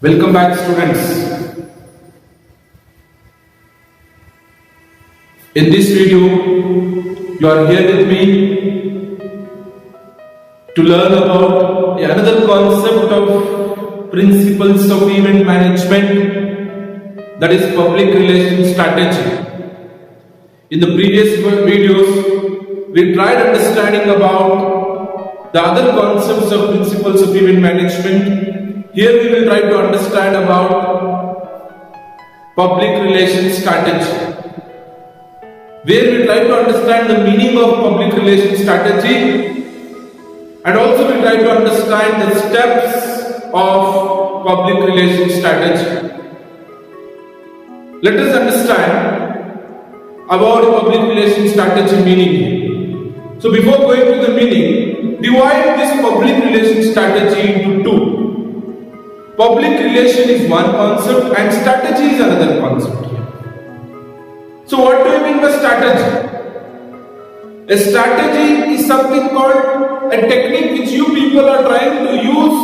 Welcome back, students. In this video, you are here with me to learn about another concept of principles of event management, that is public relations strategy. In the previous videos, we tried understanding about the other concepts of principles of event management. Here we will try to understand about public relations strategy, where we try to understand the meaning of public relations strategy, and also we try to understand the steps of public relations strategy. Let us understand about public relations strategy meaning. So before going to the meaning, divide this public relations strategy into two. Public relation is one concept and strategy is another concept here. So what do you mean by strategy? A strategy is something called a technique which you people are trying to use,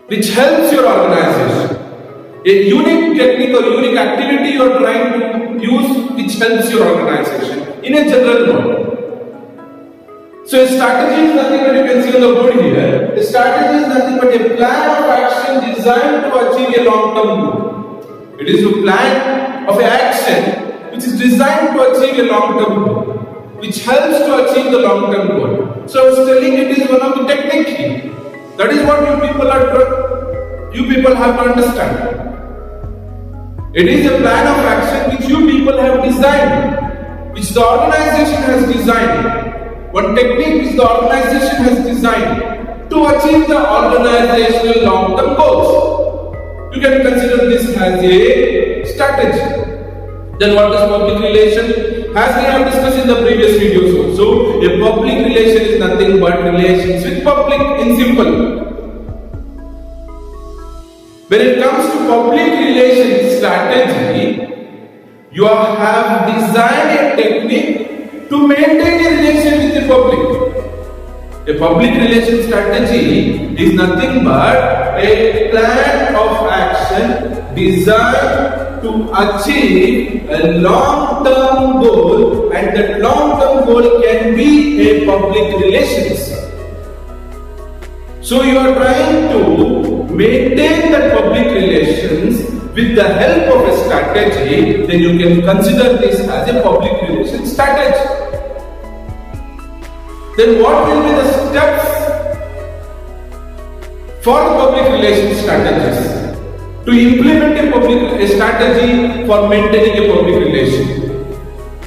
which helps your organization. A unique technique or unique activity you are trying to use which helps your organization in a general mode. So a strategy is nothing but, you can see on the board here, a strategy is nothing but a plan of action designed to achieve a long-term goal. It is a plan of action which is designed to achieve a long-term goal, which helps to achieve the long-term goal. So I was telling it is one of the techniques here. That is what you people have to understand. It is a plan of action which you people have designed, which the organization has designed. One technique which the organization has designed to achieve the organizational long-term goals. You can consider this as a strategy. Then what is public relation? As we have discussed in the previous videos also, a public relation is nothing but relations with public in simple. When it comes to public relations strategy, you have designed a technique to maintain a relation with the public. A public relations strategy is nothing but a plan of action designed to achieve a long-term goal, and that long-term goal can be a public relations. So you are trying to maintain that public relations with the help of a strategy, then you can consider this as a public relations strategy. Then what will be the steps for the public relations strategies? To implement a strategy for maintaining a public relation.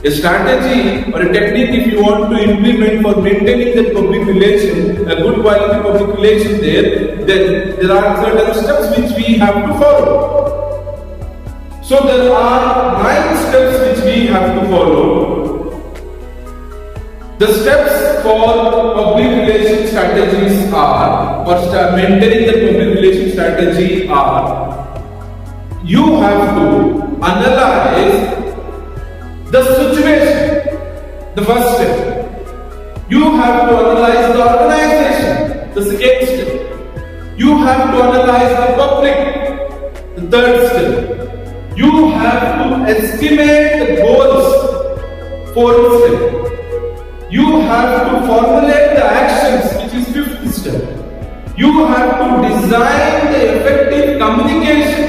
A strategy or a technique if you want to implement for maintaining that public relation, a good quality public relation then there are certain steps which we have to follow. So there are 9 steps which we have to follow. The steps for public relations strategies are, for maintaining the public relations strategy are, you have to analyze the situation, the first step. You have to analyze the organization, the second step. You have to analyze the public, the third step. You have to estimate the goals, fourth step. You have to formulate the actions, which is fifth step. You have to design the effective communication,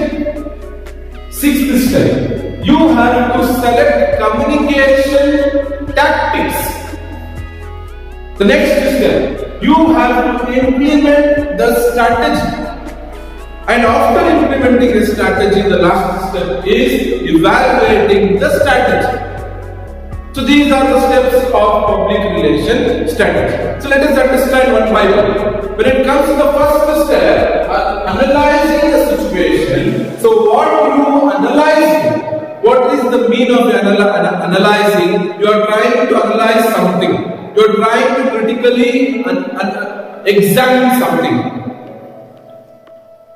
sixth step. You have to select communication tactics. The next step, you have to implement the strategy. And after implementing the strategy, the last step is evaluating the strategy. So these are the steps of public relation strategy. So let us understand one by one. When it comes to the first step, analyzing the situation. So what you analyze? What is the meaning of analyzing? You are trying to analyze something. You are trying to critically examine something.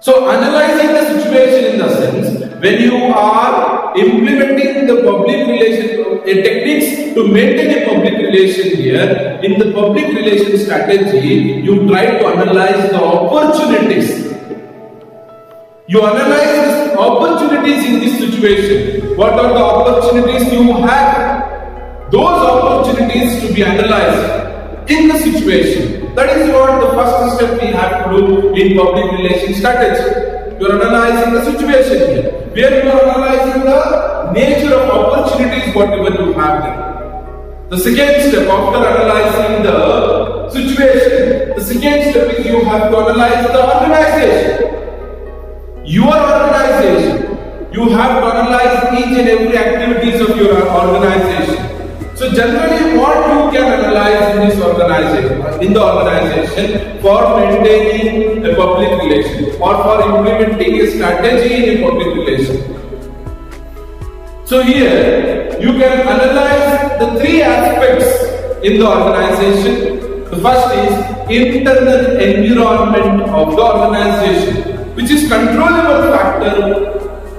So analyzing the situation in the sense, when you are implementing the public relation techniques to maintain a public relation here, in the public relation strategy, you try to analyze the opportunities. You analyze the opportunities in this situation. What are the opportunities you have? Those opportunities to be analyzed in the situation. That is what the first step we have to do in public relations strategy. You are analyzing the situation here. Where you are analyzing the nature of opportunities, whatever you have there. The second step, after analyzing the situation, the second step is you have to analyze the organization. Your organization. You have to analyze each and every activities of your organization. So generally what you can analyze in this organization, in the organization for maintaining a public relation or for implementing a strategy in a public relation. So here you can analyze the three aspects in the organization. The first is internal environment of the organization, which is controllable factor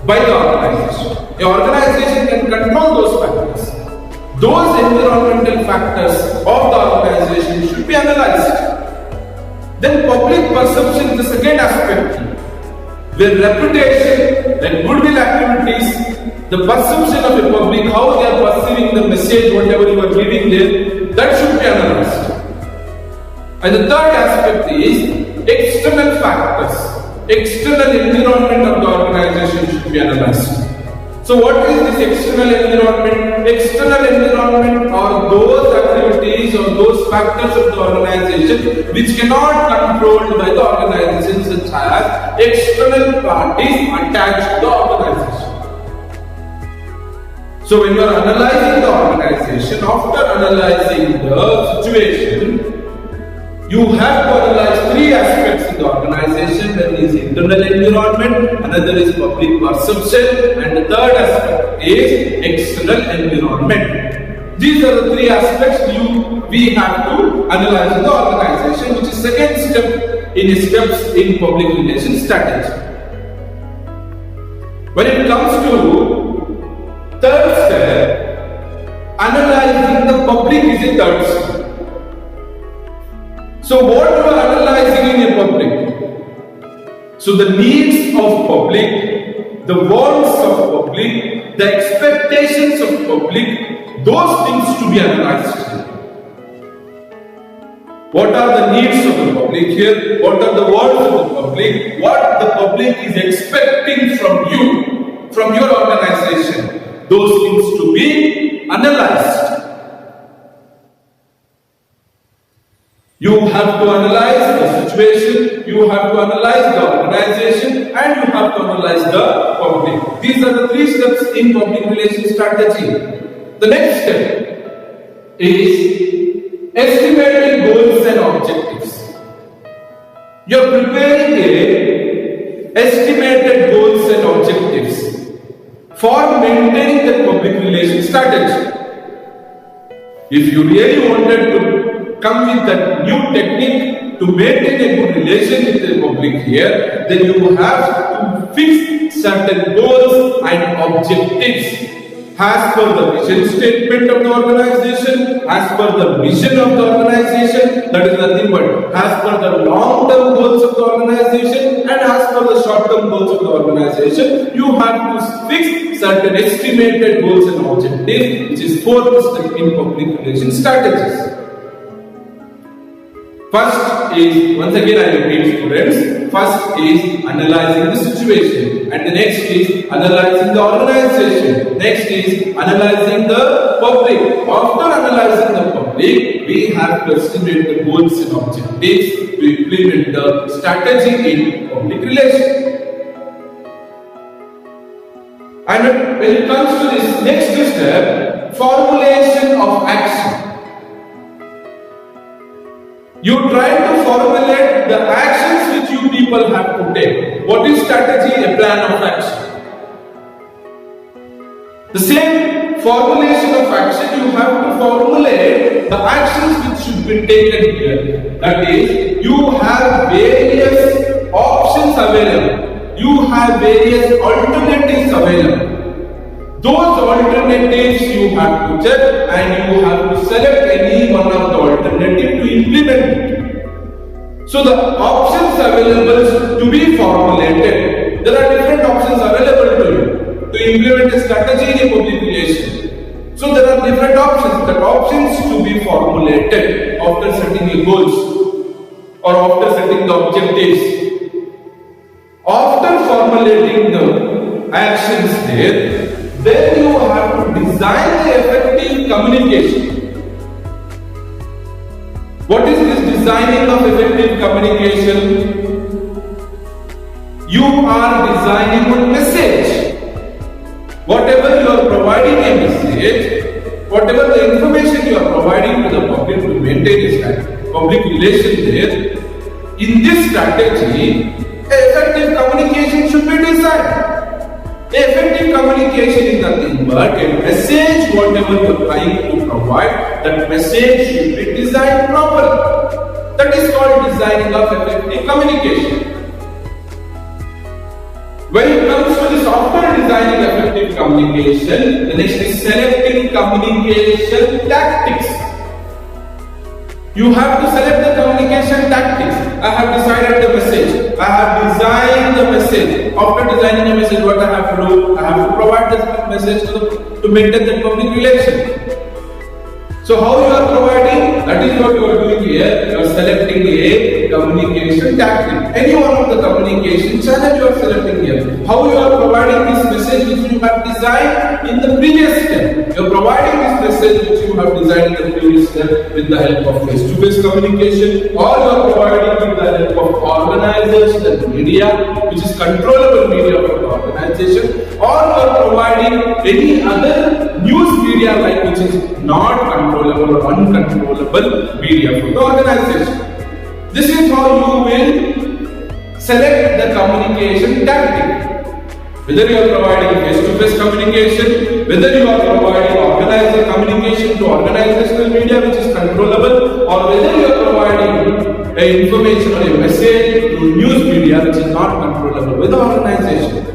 by the organization. The organization can control those factors. Those environmental factors of the organization should be analyzed. Then public perception is the second aspect. Where reputation, then goodwill activities, the perception of the public, how they are perceiving the message, whatever you are giving them, that should be analyzed. And the third aspect is external factors. External environment of the organization should be analyzed. So what is this external environment? External environment are those activities or those factors of the organization which cannot be controlled by the organization, such as external parties attached to the organization. So when you are analyzing the organization, after analyzing the situation, you have to analyze three aspects in the organization. One is internal environment, another is public perception, and the third aspect is external environment. These are the three aspects we have to analyze in the organization, which is second step in steps in public relations strategy. When it comes to third step, analyzing the public is a third step. So what you are analyzing in a public? So the needs of public, the wants of public, the expectations of public, those things to be analyzed. What are the needs of the public here? What are the wants of the public? What the public is expecting from you, from your organization? Those things to be analyzed. You have to analyze the situation, you have to analyze the organization, and you have to analyze the public. These are the three steps in public relations strategy. The next step is estimating goals and objectives. You are preparing estimated goals and objectives for maintaining the public relations strategy. If you really wanted to come with that new technique to maintain a good relation with the public here, then you have to fix certain goals and objectives as per the vision statement of the organization, as per the mission of the organization, that is nothing but as per the long-term goals of the organization and as per the short-term goals of the organization, you have to fix certain estimated goals and objectives, which is fourth step in public relations strategies. First is, once again I repeat students, first is analyzing the situation, and the next is analyzing the organization, next is analyzing the public. After analyzing the public, we have to estimate the goals and objectives to implement the strategy in public relations. And when it comes to this next step, formulation of action. You try to formulate the actions which you people have to take. What is strategy? A plan of action. The same formulation of action, you have to formulate the actions which should be taken here. That is, you have various options available. You have various alternatives available. Those alternatives you have to check and you have to select any one of the alternatives to implement it. So the options available to be formulated. There are different options available to you to implement a strategy in a public relation. So there are different options. The options to be formulated after setting a goals or after setting the objectives. After formulating the actions there, then you have to design the effective communication. What is this designing of effective communication? You are designing a message. Whatever you are providing a message, whatever the information you are providing to the public to maintain a public relation there, in this strategy, effective communication should be designed. Effective communication is nothing but a message, whatever you are trying to provide, that message should be designed properly. That is called designing of effective communication. When it comes to this, after designing effective communication, the next is selecting communication tactics. You have to select the communication tactics. I have decided the message. I have designed the message. After designing the message, what I have to do? I have to provide the message to maintain the public relation. So how you are providing? That is what you are doing here. You are selecting a communication tactic. Any one of the communication channel you are selecting here. How you are providing this message which you have designed in the previous step. You are providing this message which you have designed in the previous step with the help of face-to-face communication, or you are providing with the help of organizers and media, which is controllable media for the organization, or you are providing any other news media like which is not controllable or uncontrollable media for the organization. This is how you will select the communication tactic. Whether you are providing face-to-face communication, whether you are providing organizer communication to organizational media which is controllable, or whether you are providing information or a message to news media which is not controllable with the organization.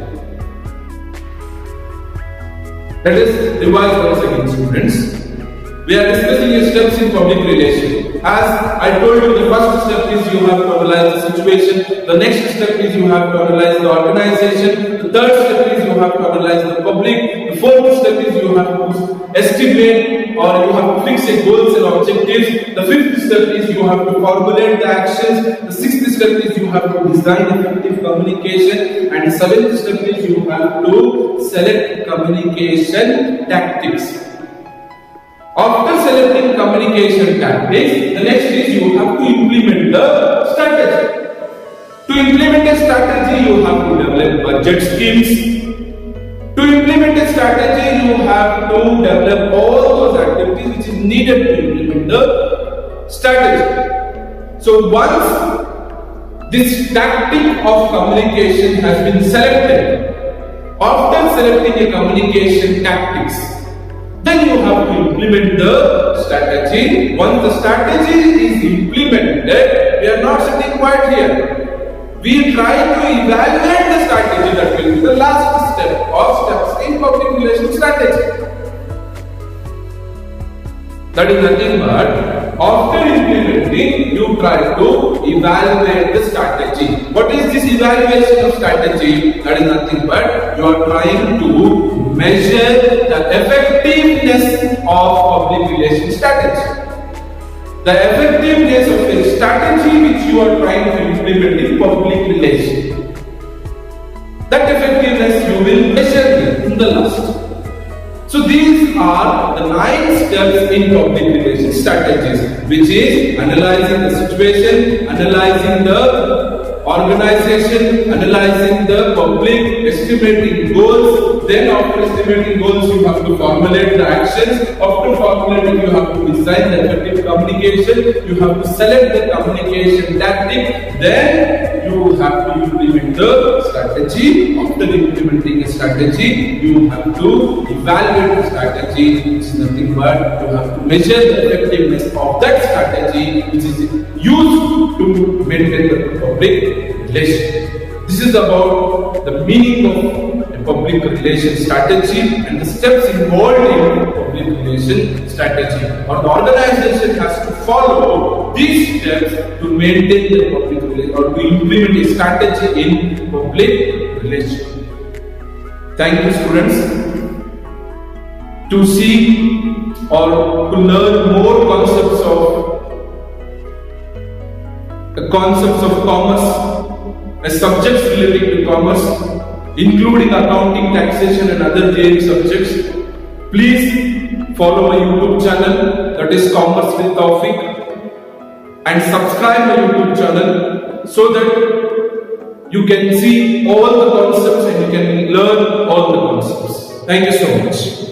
Let us revise once again, students. We are discussing steps in public relation. As I told you, the first step is you have to analyze the situation. The next step is you have to analyze the organization. The third step is you have to analyze the public. The fourth step is you have to estimate or you have to fix a goals and objectives. The fifth step is you have to formulate the actions. The sixth step is you have to design effective communication. And the seventh step is you have to select communication tactics. After selecting communication tactics, the next is you have to implement the strategy. To implement a strategy, you have to develop budget schemes. To implement a strategy, you have to develop all those activities which is needed to implement the strategy. So once this tactic of communication has been selected, after selecting a communication tactics, then you have to implement the strategy. Once the strategy is implemented, we are not sitting quiet here. We try to evaluate the strategy. That will be the last step or steps in public relations strategy. That is nothing but after implementing, you try to evaluate the strategy. What is this evaluation of strategy? That is nothing but you are trying to measure the effectiveness of public relations strategy. The effectiveness of a strategy which you are trying to implement in public relations. That effectiveness you will measure in the last. So these are the 9 steps in public relations strategies, which is analyzing the situation, analyzing the organization, analyzing the public, estimating goals. Then after estimating goals, you have to formulate the actions. After formulating, you have to design the effective communication. You have to select the communication tactic. Then you have to implement the strategy. After implementing a strategy, you have to evaluate the strategy. Which is nothing but you have to measure the effectiveness of that strategy, which is used to maintain the public relation. This is about the meaning of a public relation strategy and the steps involved in public relation strategy. Or the organization has to follow these steps to maintain the public relation or to implement a strategy in public village. Thank you, students. To see or to learn more concepts of commerce, subjects relating to commerce, including accounting, taxation and other JEE subjects, please follow my YouTube channel, that is Commerce with Taufik, and subscribe my YouTube channel so that you can see all the concepts and you can learn all the concepts. Thank you so much.